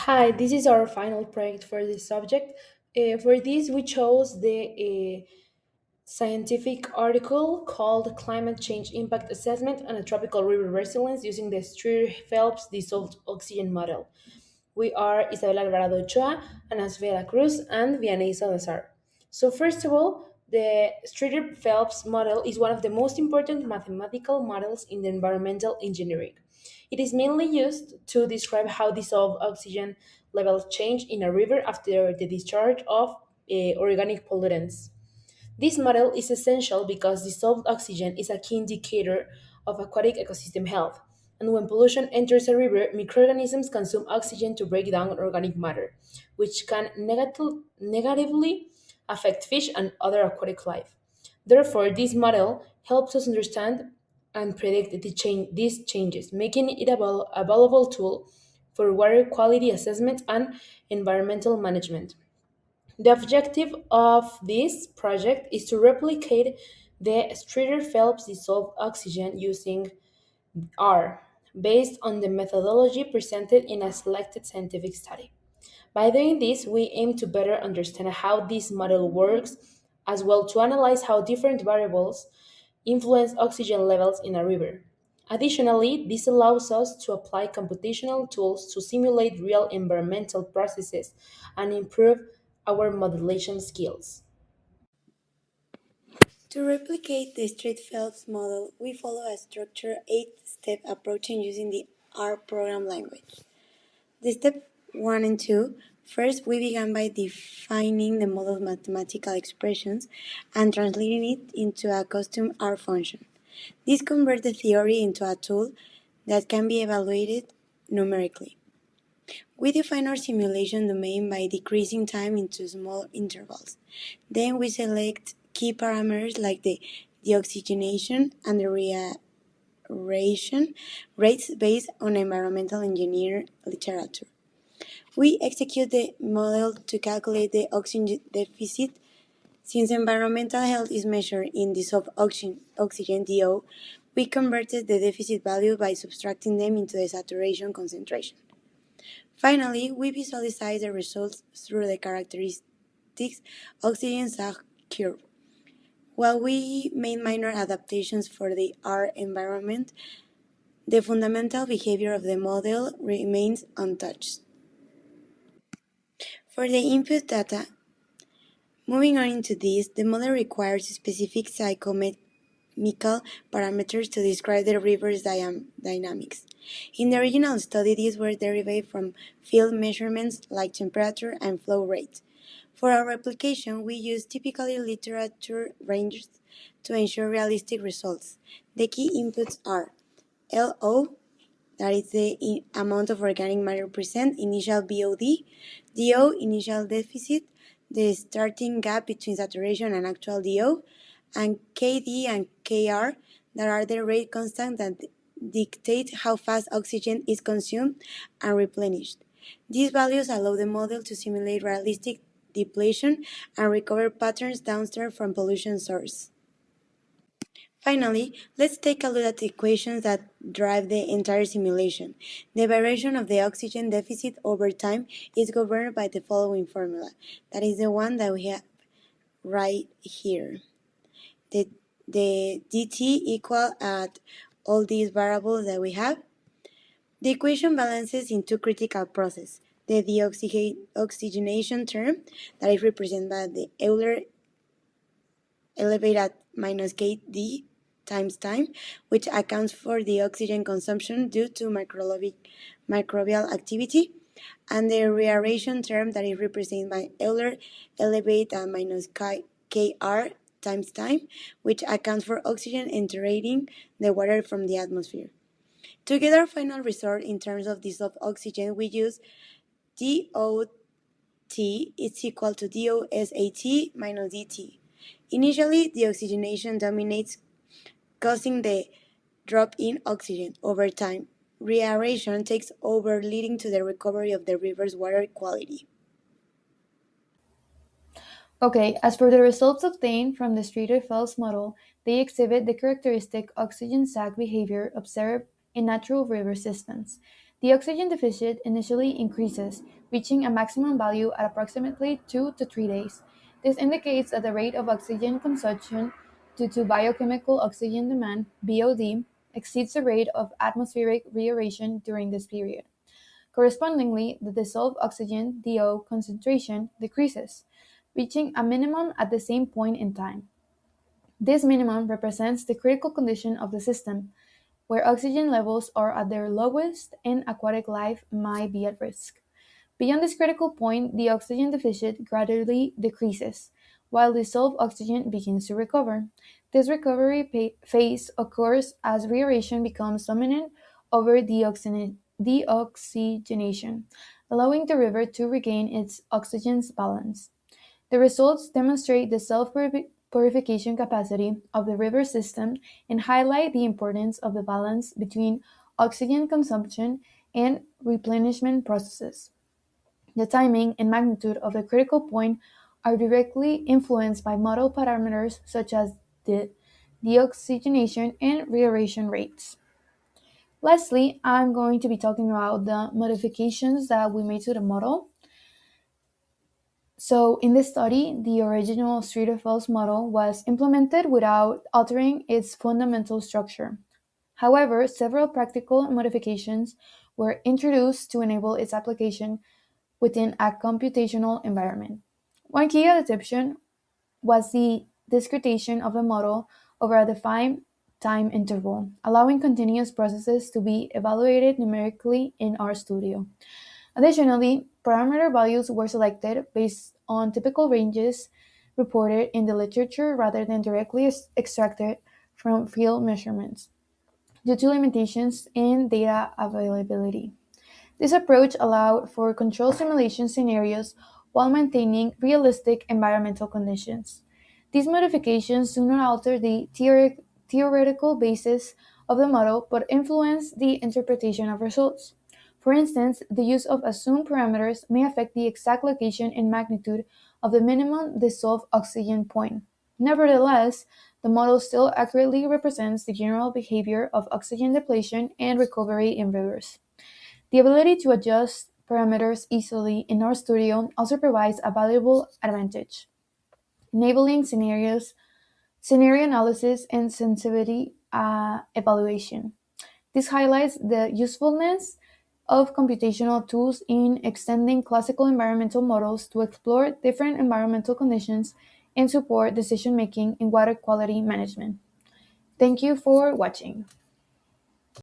Hi, this is our final project for this subject. For this, we chose the scientific article called Climate Change Impact Assessment on a Tropical River Resilience using the Streeter-Phelps Dissolved Oxygen Model. We are Isabel Alvarado Ochoa, Ana Sofía Cruz, and Vianey Salazar. So, first of all, the Streeter-Phelps model is one of the most important mathematical models in the environmental engineering. It is mainly used to describe how dissolved oxygen levels change in a river after the discharge of organic pollutants. This model is essential because dissolved oxygen is a key indicator of aquatic ecosystem health. And when pollution enters a river, microorganisms consume oxygen to break down organic matter, which can negatively affect fish and other aquatic life. Therefore, this model helps us understand and predict these changes, making it a valuable tool for water quality assessment and environmental management. The objective of this project is to replicate the Streeter-Phelps dissolved oxygen using R, based on the methodology presented in a selected scientific study. By doing this, we aim to better understand how this model works, as well to analyze how different variables influence oxygen levels in a river. Additionally, this allows us to apply computational tools to simulate real environmental processes and improve our modelation skills. To replicate the Street-Phelps model, we follow a structured 8-step approach using the R program language. The step 1 and 2, first we began by defining the model's mathematical expressions and translating it into a custom R function. This converts the theory into a tool that can be evaluated numerically. We define our simulation domain by decreasing time into small intervals. Then we select key parameters like the deoxygenation and the reaeration rates based on environmental engineer literature. We execute the model to calculate the oxygen deficit. Since environmental health is measured in dissolved oxygen DO, we converted the deficit value by subtracting them into the saturation concentration. Finally, we visualize the results through the characteristics oxygen sag curve. While we made minor adaptations for the R environment, the fundamental behavior of the model remains untouched. For the input data, moving on into this, the model requires specific psychometrical parameters to describe the river's dynamics. In the original study, these were derived from field measurements like temperature and flow rate. For our replication, we use typically literature ranges to ensure realistic results. The key inputs are LO, that is the amount of organic matter present, initial BOD, DO, initial deficit, the starting gap between saturation and actual DO, and KD and KR, that are the rate constant that dictate how fast oxygen is consumed and replenished. These values allow the model to simulate realistic depletion and recover patterns downstream from pollution source. Finally, let's take a look at the equations that drive the entire simulation. The variation of the oxygen deficit over time is governed by the following formula. That is the one that we have right here. The dt equal at all these variables that we have. The equation balances in two critical processes. The deoxygenation term, that is represented by the Euler elevated at minus kd times time, which accounts for the oxygen consumption due to microbial activity, and the reaeration term that is represented by Euler elevated at minus kr times time, which accounts for oxygen entering the water from the atmosphere. To get our final result in terms of dissolved oxygen, we use DOT is equal to DOSAT minus DT. Initially, the oxygenation dominates, causing the drop in oxygen. Over time, reaeration takes over, leading to the recovery of the river's water quality. Okay, as for the results obtained from the Streeter-Phelps model, they exhibit the characteristic oxygen sag behavior observed in natural river systems. The oxygen deficit initially increases, reaching a maximum value at approximately 2 to 3 days. This indicates that the rate of oxygen consumption due to biochemical oxygen demand (BOD) exceeds the rate of atmospheric reaeration during this period. Correspondingly, the dissolved oxygen (DO) concentration decreases, reaching a minimum at the same point in time. This minimum represents the critical condition of the system, where oxygen levels are at their lowest and aquatic life might be at risk. Beyond this critical point, the oxygen deficit gradually decreases, while dissolved oxygen begins to recover. This recovery phase occurs as reaeration becomes dominant over deoxygenation, allowing the river to regain its oxygen balance. The results demonstrate the self-purification capacity of the river system and highlight the importance of the balance between oxygen consumption and replenishment processes. The timing and magnitude of the critical point are directly influenced by model parameters such as the deoxygenation and reaeration rates. Lastly, I'm going to be talking about the modifications that we made to the model. So, in this study, the original Streeter-Fels model was implemented without altering its fundamental structure. However, several practical modifications were introduced to enable its application within a computational environment. One key adaptation was the discretization of the model over a defined time interval, allowing continuous processes to be evaluated numerically in RStudio. Additionally, parameter values were selected based on typical ranges reported in the literature rather than directly extracted from field measurements due to limitations in data availability. This approach allowed for controlled simulation scenarios while maintaining realistic environmental conditions. These modifications do not alter the theoretical basis of the model but influence the interpretation of results. For instance, the use of assumed parameters may affect the exact location and magnitude of the minimum dissolved oxygen point. Nevertheless, the model still accurately represents the general behavior of oxygen depletion and recovery in rivers. The ability to adjust parameters easily in RStudio also provides a valuable advantage, enabling scenario analysis, and sensitivity evaluation. This highlights the usefulness of computational tools in extending classical environmental models to explore different environmental conditions and support decision making in water quality management. Thank you for watching.